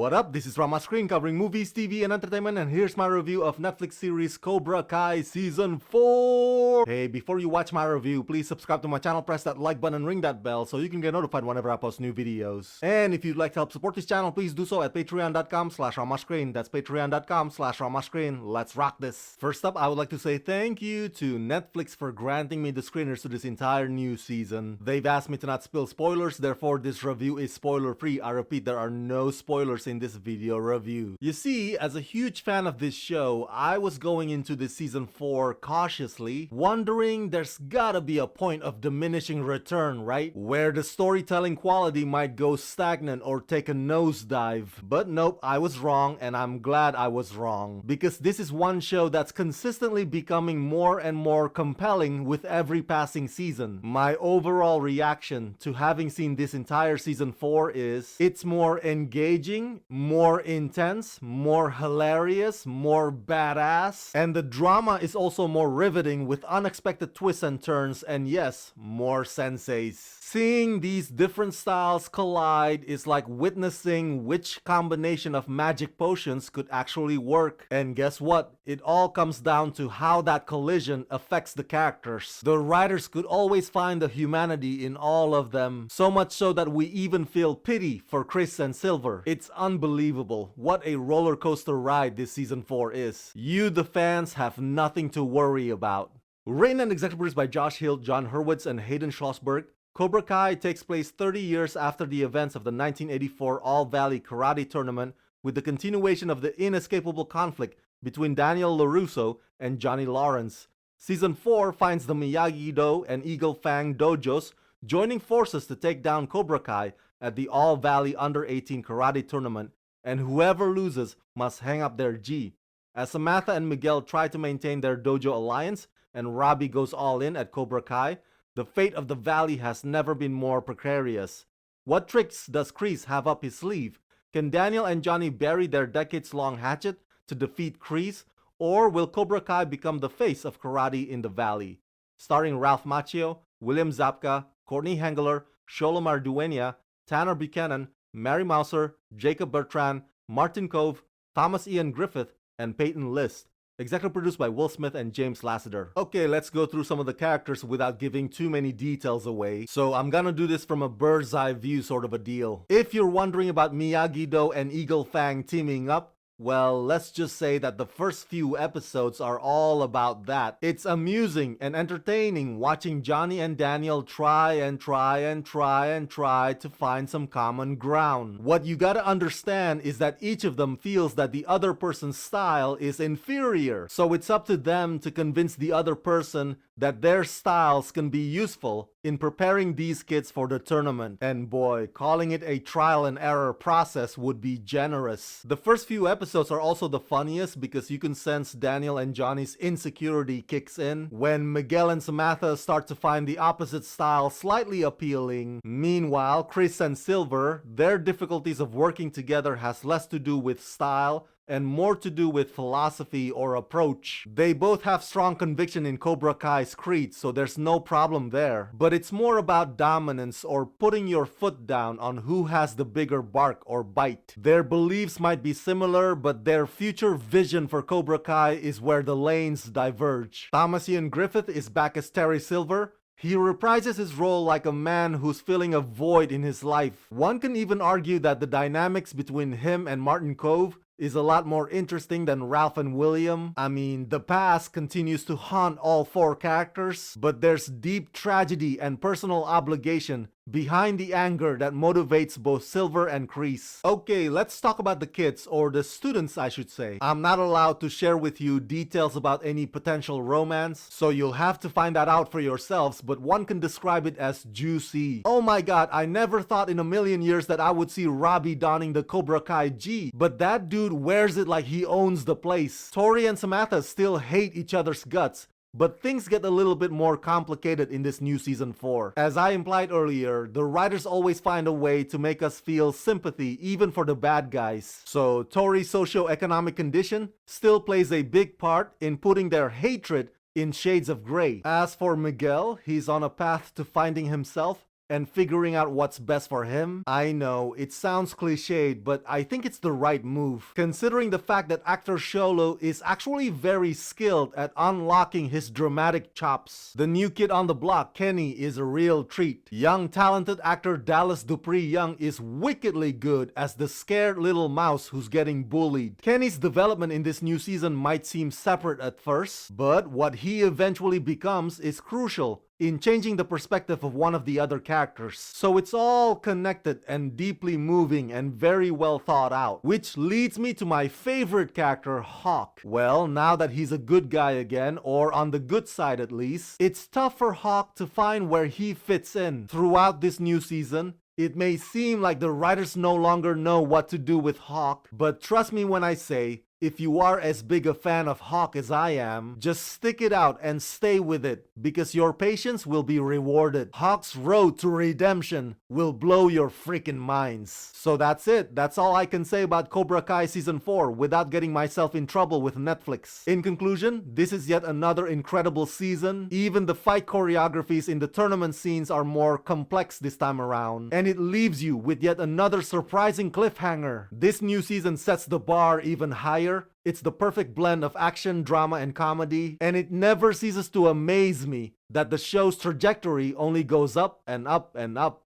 What up? This is Rama Screen covering movies, TV, and entertainment, and here's my review of Netflix series Cobra Kai Season 4! Hey, before you watch my review, please subscribe to my channel, press that like button, and ring that bell so you can get notified whenever I post new videos. And if you'd like to help support this channel, please do so at patreon.com/ramascreen. That's patreon.com/ramascreen. Let's rock this! First up, I would like to say thank you to Netflix for granting me the screeners to this entire new season. They've asked me to not spill spoilers, therefore this review is spoiler-free. I repeat, there are no spoilers in this video review. You see, as a huge fan of this show, I was going into this season 4 cautiously, wondering there's gotta be a point of diminishing return, right? Where the storytelling quality might go stagnant or take a nosedive. But nope, I was wrong, and I'm glad I was wrong. Because this is one show that's consistently becoming more and more compelling with every passing season. My overall reaction to having seen this entire season 4 is, it's more engaging, more intense, more hilarious, more badass, and the drama is also more riveting with unexpected twists and turns, and yes, more senseis. Seeing these different styles collide is like witnessing which combination of magic potions could actually work. And guess what? It all comes down to how that collision affects the characters. The writers could always find the humanity in all of them, so much so that we even feel pity for Chris and Silver. It's unbelievable what a roller coaster ride this season 4 is. You, the fans, have nothing to worry about. Written and executive produced by Josh Hill, John Hurwitz, and Hayden Schlossberg, Cobra Kai takes place 30 years after the events of the 1984 All-Valley Karate Tournament, with the continuation of the inescapable conflict between Daniel LaRusso and Johnny Lawrence. Season 4 finds the Miyagi-Do and Eagle Fang dojos joining forces to take down Cobra Kai at the All-Valley Under-18 Karate Tournament, and whoever loses must hang up their gi. As Samantha and Miguel try to maintain their dojo alliance, and Robbie goes all in at Cobra Kai, the fate of the valley has never been more precarious. What tricks does Kreese have up his sleeve? Can Daniel and Johnny bury their decades-long hatchet to defeat Kreese, or will Cobra Kai become the face of karate in the valley? Starring Ralph Macchio, William Zabka, Courtney Hengler, Sholomar Duenia, Tanner Buchanan, Mary Mouser, Jacob Bertrand, Martin Cove, Thomas Ian Griffith, and Peyton List. Executive produced by Will Smith and James Lasseter. Okay, let's go through some of the characters without giving too many details away. So I'm gonna do this from a bird's eye view sort of a deal. If you're wondering about Miyagi-Do and Eagle Fang teaming up, well, let's just say that the first few episodes are all about that. It's amusing and entertaining watching Johnny and Daniel try to find some common ground. What you gotta understand is that each of them feels that the other person's style is inferior. So it's up to them to convince the other person that their styles can be useful in preparing these kids for the tournament. And boy, calling it a trial and error process would be generous. The first few episodes are also the funniest because you can sense Daniel and Johnny's insecurity kicks in when Miguel and Samantha start to find the opposite style slightly appealing. Meanwhile, Chris and Silver, their difficulties of working together has less to do with style and more to do with philosophy or approach. They both have strong conviction in Cobra Kai's creed, so there's no problem there. But it's more about dominance or putting your foot down on who has the bigger bark or bite. Their beliefs might be similar, but their future vision for Cobra Kai is where the lanes diverge. Thomas Ian Griffith is back as Terry Silver. He reprises his role like a man who's filling a void in his life. One can even argue that the dynamics between him and Martin Cove is a lot more interesting than Ralph and William. I mean, the past continues to haunt all four characters, but there's deep tragedy and personal obligation behind the anger that motivates both Silver and Kreese. Okay, let's talk about the kids, or the students I should say. I'm not allowed to share with you details about any potential romance, so you'll have to find that out for yourselves, but one can describe it as juicy. Oh my god, I never thought in a million years that I would see Robbie donning the Cobra Kai gi, but that dude wears it like he owns the place. Tori and Samantha still hate each other's guts, but things get a little bit more complicated in this new season 4. As I implied earlier, the writers always find a way to make us feel sympathy even for the bad guys. So Tori's socio-economic condition still plays a big part in putting their hatred in shades of gray. As for Miguel, he's on a path to finding himself and figuring out what's best for him. I know, it sounds cliched, but I think it's the right move, considering the fact that actor Sholo is actually very skilled at unlocking his dramatic chops. The new kid on the block, Kenny, is a real treat. Young talented actor Dallas Dupree Young is wickedly good as the scared little mouse who's getting bullied. Kenny's development in this new season might seem separate at first, but what he eventually becomes is crucial in changing the perspective of one of the other characters. So it's all connected and deeply moving and very well thought out. Which leads me to my favorite character, Hawk. Well, now that he's a good guy again, or on the good side at least, it's tough for Hawk to find where he fits in. Throughout this new season, it may seem like the writers no longer know what to do with Hawk, but trust me when I say, if you are as big a fan of Hawk as I am, just stick it out and stay with it, because your patience will be rewarded. Hawk's road to redemption will blow your freaking minds. So that's it. That's all I can say about Cobra Kai Season 4 without getting myself in trouble with Netflix. In conclusion, this is yet another incredible season. Even the fight choreographies in the tournament scenes are more complex this time around. And it leaves you with yet another surprising cliffhanger. This new season sets the bar even higher. It's the perfect blend of action, drama, and comedy, and it never ceases to amaze me that the show's trajectory only goes up and up and up.